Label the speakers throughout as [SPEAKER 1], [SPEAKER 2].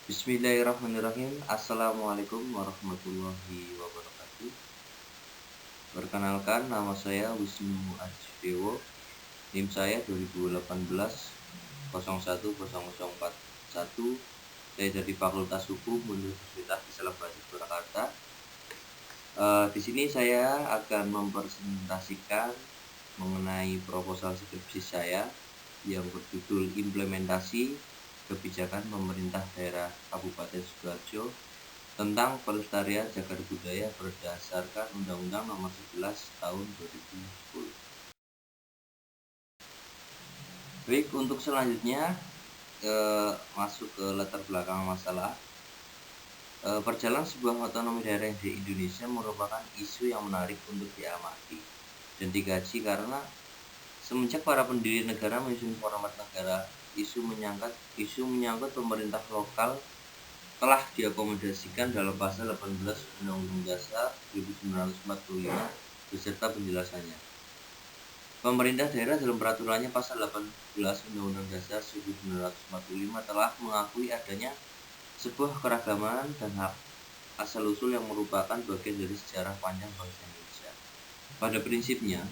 [SPEAKER 1] Bismillahirrahmanirrahim. Assalamualaikum warahmatullahi wabarakatuh. Perkenalkan, nama saya Wisnu Ajidewo. NIM saya 2018 010041. Saya dari Fakultas Hukum Universitas Islam Batu Surakarta. Di sini saya akan mempresentasikan mengenai proposal skripsi saya yang berjudul Implementasi Kebijakan Pemerintah Daerah Kabupaten Sidoarjo tentang pelestarian cagar budaya berdasarkan Undang-Undang Nomor 11 Tahun 2010. Baik, untuk selanjutnya masuk ke latar belakang masalah. Perjalanan sebuah otonomi daerah di Indonesia merupakan isu yang menarik untuk diamati dan dikaji karena semenjak para pendiri negara menyusun format negara, isu menyangkut pemerintah lokal telah diakomodasikan dalam pasal 18 Undang-Undang Dasar 1945 beserta penjelasannya. Pemerintah daerah dalam peraturannya pasal 18 Undang-Undang Dasar 1945 telah mengakui adanya sebuah keragaman dan hak asal-usul yang merupakan bagian dari sejarah panjang bangsa Indonesia. Pada prinsipnya,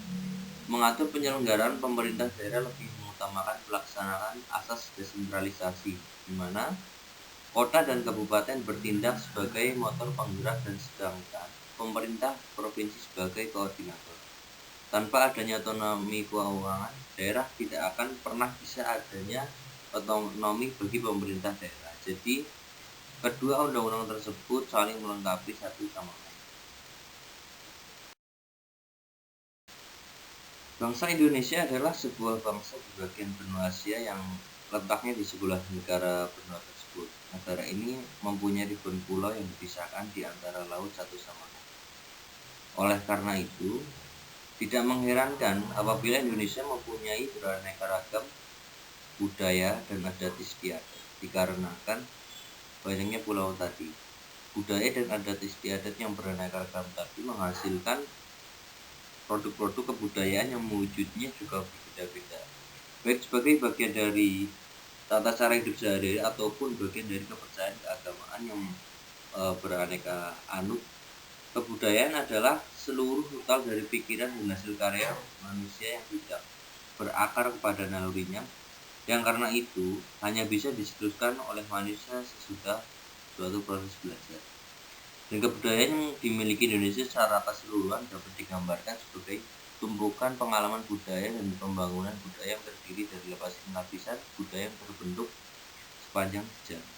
[SPEAKER 1] mengatur penyelenggaraan pemerintah daerah lebih mengutamakan pelaksanaan asas desentralisasi, di mana kota dan kabupaten bertindak sebagai motor penggerak dan sedangkan pemerintah provinsi sebagai koordinator. Tanpa adanya otonomi keuangan, daerah tidak akan pernah bisa adanya otonomi bagi pemerintah daerah. Jadi, kedua undang-undang tersebut saling melengkapi satu sama lain. Bangsa Indonesia adalah sebuah bangsa di bagian benua Asia yang letaknya di sebelah negara benua tersebut. Negara ini mempunyai ribuan pulau yang dipisahkan di antara laut satu sama lain. Oleh karena itu, tidak mengherankan apabila Indonesia mempunyai beraneka ragam budaya dan adat istiadat, dikarenakan banyaknya pulau tadi. Budaya dan adat istiadat yang beraneka ragam tadi menghasilkan produk-produk kebudayaan yang wujudnya juga berbeda-beda, baik sebagai bagian dari tata cara hidup sehari-hari ataupun bagian dari kepercayaan keagamaan yang beraneka anut. Kebudayaan adalah seluruh total dari pikiran dan hasil karya manusia yang tidak berakar kepada nalurinya, yang karena itu hanya bisa dicetuskan oleh manusia sesudah suatu proses belajar. Dan kebudayaan yang dimiliki Indonesia secara keseluruhan dapat digambarkan sebagai tumpukan pengalaman budaya dan pembangunan budaya yang terdiri dari lapisan budaya yang terbentuk sepanjang sejarah.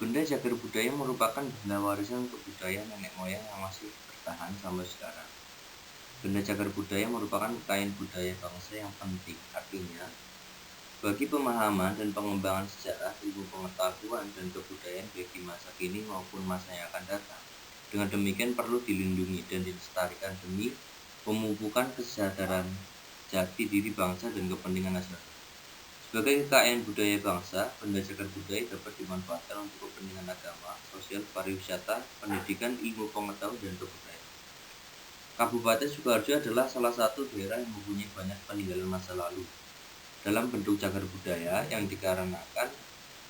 [SPEAKER 1] Benda cagar budaya merupakan benda warisan kebudayaan nenek moyang yang masih bertahan sampai sekarang. Benda cagar budaya merupakan kekayaan budaya bangsa yang penting, artinya bagi pemahaman dan pengembangan sejarah, ilmu pengetahuan dan kebudayaan bagi masa kini maupun masa yang akan datang. Dengan demikian perlu dilindungi dan dilestarikan demi pemupukan kesadaran jati diri bangsa dan kepentingan nasional. Sebagai kekayaan budaya bangsa, benda cagar budaya dapat dimanfaatkan untuk kepentingan agama, sosial, pariwisata, pendidikan, ilmu pengetahuan dan kebudayaan. Kabupaten Sidoarjo adalah salah satu daerah yang mempunyai banyak peninggalan masa lalu dalam bentuk cagar budaya yang dikarenakan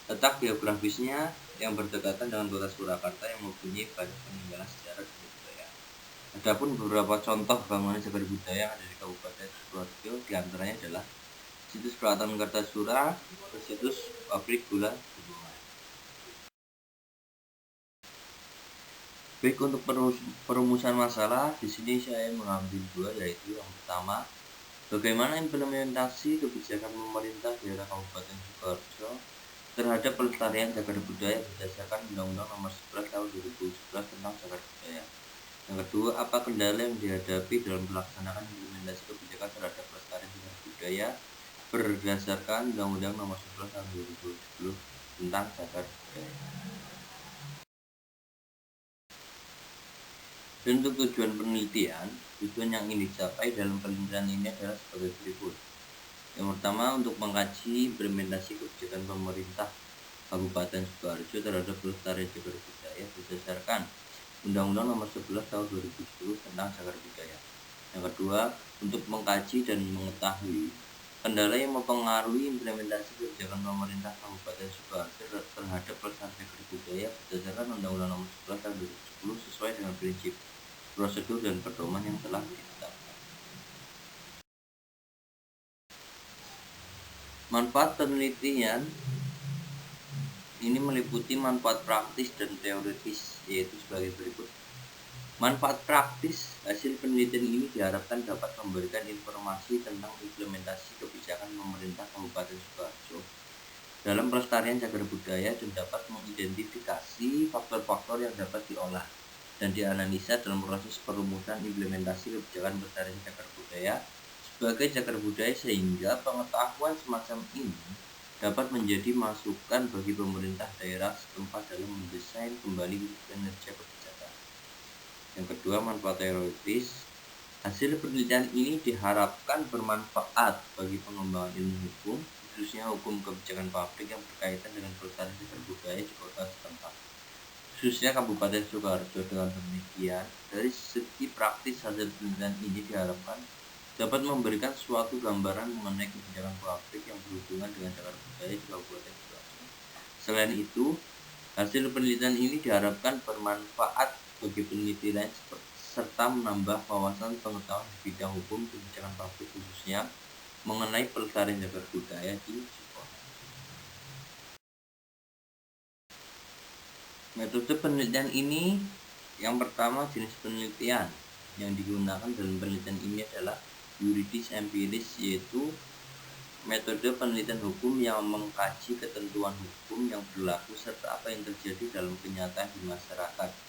[SPEAKER 1] letak geografisnya yang berdekatan dengan kota Surakarta yang mempunyai banyak peninggalan sejarah dan budaya. Adapun beberapa contoh bangunan cagar budaya yang ada di Kabupaten Sidoarjo diantaranya adalah situs Keraton Kartasura, situs pabrik gula Hubungan. Baik, untuk perumusan masalah, di sini saya mengambil dua, yaitu yang pertama, bagaimana implementasi kebijakan pemerintah daerah Kabupaten Sidoarjo terhadap pelestarian cagar budaya berdasarkan Undang-Undang Nomor 11 Tahun 2011 tentang cagar budaya. Yang kedua, apa kendala yang dihadapi dalam melaksanakan implementasi kebijakan terhadap pelestarian cagar budaya berdasarkan Undang-Undang Nomor 11 Tahun 2010 tentang cagar budaya. Dan untuk tujuan penelitian, tujuan yang ingin dicapai dalam penelitian ini adalah sebagai berikut. Yang pertama, untuk mengkaji implementasi kebijakan pemerintah Kabupaten Sidoarjo terhadap pelestarian cagar budaya berdasarkan Undang-Undang Nomor 11 Tahun 2010 tentang cagar budaya. Yang kedua, untuk mengkaji dan mengetahui Kendala yang mempengaruhi implementasi kebijakan pemerintah Kabupaten Sukoharjo terhadap pelestarian cagar budaya berdasarkan Undang-Undang Nomor 11 Tahun 2010 sesuai dengan prinsip, prosedur, dan pedoman yang telah ditetapkan. Manfaat penelitian ini meliputi manfaat praktis dan teoritis, yaitu sebagai berikut. Manfaat praktis, hasil penelitian ini diharapkan dapat memberikan informasi tentang implementasi kebijakan pemerintah Kabupaten Sukoharjo dalam pelestarian cagar budaya dan dapat mengidentifikasi faktor-faktor yang dapat diolah dan dianalisa dalam proses perumusan implementasi kebijakan pelestarian cagar budaya sebagai cagar budaya, sehingga pengetahuan semacam ini dapat menjadi masukan bagi pemerintah daerah setempat dalam mendesain kembali kinerja kebijakan. Yang kedua, manfaat teoritis. Hasil penelitian ini diharapkan bermanfaat bagi pengembangan ilmu hukum, khususnya hukum kebijakan publik yang berkaitan dengan pelestarian cagar budaya di kota setempat, khususnya Kabupaten Sukoharjo. Dengan demikian, dari segi praktis, hasil penelitian ini diharapkan dapat memberikan suatu gambaran mengenai kebijakan publik yang berhubungan dengan cagar budaya di Kabupaten Sukoharjo. Selain itu, hasil penelitian ini diharapkan bermanfaat bagi peneliti lain serta menambah wawasan pengetahuan di bidang hukum kebijakan publik, khususnya mengenai pelestarian cagar budaya di Sukoharjo. Metode penelitian ini, yang pertama, jenis penelitian yang digunakan dalam penelitian ini adalah yuridis empiris, yaitu metode penelitian hukum yang mengkaji ketentuan hukum yang berlaku serta apa yang terjadi dalam kenyataan di masyarakat,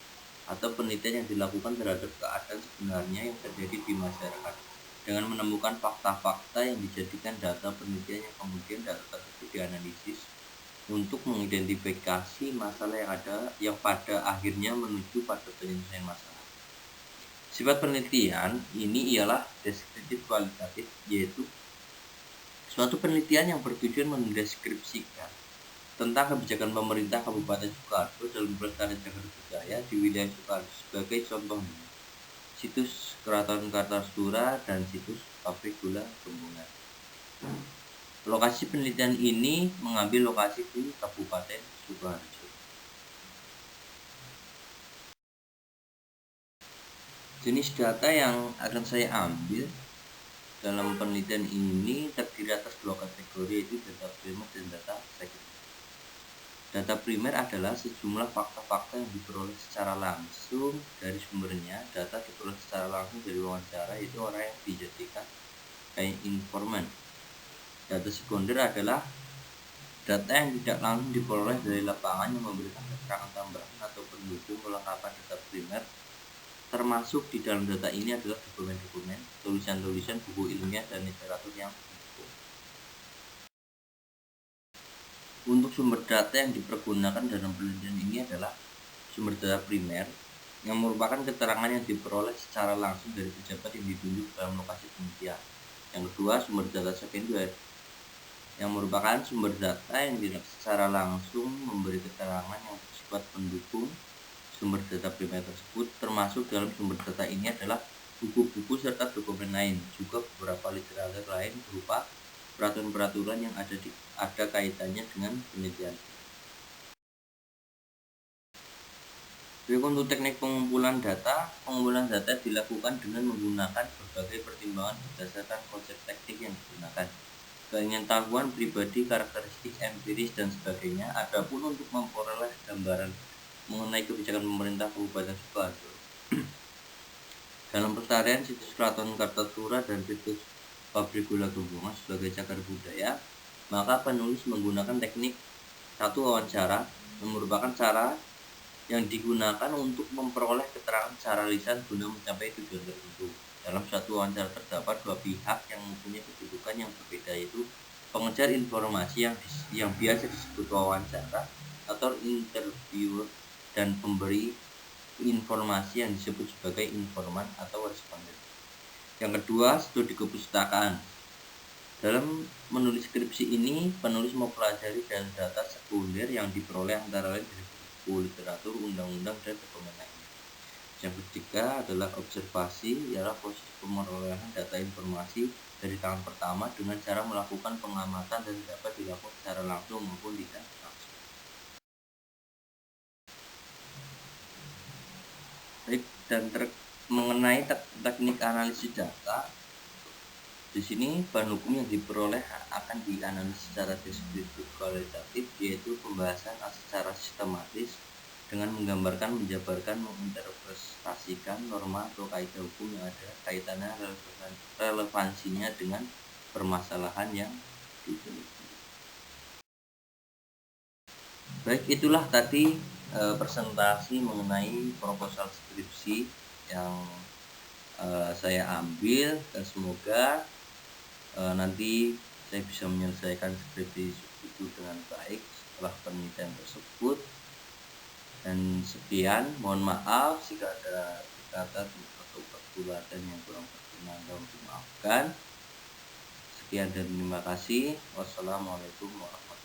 [SPEAKER 1] atau penelitian yang dilakukan terhadap keadaan sebenarnya yang terjadi di masyarakat dengan menemukan fakta-fakta yang dijadikan data penelitian, yang kemudian data tersebut dianalisis untuk mengidentifikasi masalah yang ada, yang pada akhirnya menuju pada penyelesaian masalah. Sifat penelitian ini ialah deskriptif kualitatif, yaitu suatu penelitian yang bertujuan mendeskripsikan tentang kebijakan pemerintah Kabupaten Sukoharjo dalam pelestarian cagar budaya di wilayah Sukoharjo. Sebagai contohnya, situs Keraton Kartasura dan situs pabrik gula Bendungan. Lokasi penelitian ini mengambil lokasi di Kabupaten Sukoharjo. Jenis data yang akan saya ambil dalam penelitian ini terdiri atas dua kategori, yaitu data primer dan data sekunder. Data primer adalah sejumlah fakta-fakta yang diperoleh secara langsung dari sumbernya. Data diperoleh secara langsung dari wawancara, yaitu orang yang dijadikan kayak informan. Data sekunder adalah data yang tidak langsung diperoleh dari lapangan yang memberikan keterangan tambahan atau pendukung kelengkapan data primer. Termasuk di dalam data ini adalah dokumen-dokumen, tulisan-tulisan, buku ilmiah, dan literatur yang mendukung. Untuk sumber data yang dipergunakan dalam penelitian ini adalah sumber data primer, yang merupakan keterangan yang diperoleh secara langsung dari pejabat yang ditunjuk dalam lokasi penelitian. Yang kedua, sumber data sekunder, yang merupakan sumber data yang secara langsung memberi keterangan yang bersifat pendukung sumber data primer tersebut. Termasuk dalam sumber data ini adalah buku-buku serta dokumen lain, juga beberapa literatur lain berupa peraturan-peraturan yang ada kaitannya dengan penelitian. Untuk teknik pengumpulan data dilakukan dengan menggunakan berbagai pertimbangan berdasarkan konsep teknik yang digunakan, pengetahuan pribadi, karakteristik empiris, dan sebagainya. Adapun untuk memperoleh gambaran mengenai kebijakan pemerintah Kabupaten Sukoharjo dalam pelestarian situs Keraton Kartasura dan situs pabrik gula Bendungan sebagai cagar budaya, maka penulis menggunakan teknik satu wawancara, yang merupakan cara yang digunakan untuk memperoleh keterangan secara lisan guna mencapai tujuan tertentu. Dalam satu wawancara terdapat dua pihak yang mempunyai kedudukan yang berbeda, yaitu pengejar informasi yang biasa disebut wawancara atau interviewer, dan pemberi informasi yang disebut sebagai informan atau responden. Yang kedua, studi kepustakaan. Dalam menulis skripsi ini, penulis mempelajari data sekunder yang diperoleh antara lain dari buku, literatur, undang-undang, dan dokumen lainnya. Yang ketiga adalah observasi, ialah proses pemerolehan data informasi dari tangan pertama dengan cara melakukan pengamatan dan dapat dilakukan secara langsung maupun tidak langsung. Baik, dan mengenai teknik analisis data, di sini bahan hukum yang diperoleh akan dianalisis secara deskriptif kualitatif, yaitu pembahasan secara sistematis dengan menggambarkan, menjabarkan, menginterpretasikan norma atau kaidah hukum yang ada kaitannya relevansinya dengan permasalahan yang diteliti. Baik, itulah tadi presentasi mengenai proposal skripsi yang saya ambil, dan semoga nanti saya bisa menyelesaikan skripsi itu dengan baik setelah penelitian tersebut. Dan sekian, mohon maaf jika ada kata atau perbuatan yang kurang berkenan, dapat dimaafkan. Sekian dan terima kasih. Wassalamualaikum warahmatullahi wabarakatuh.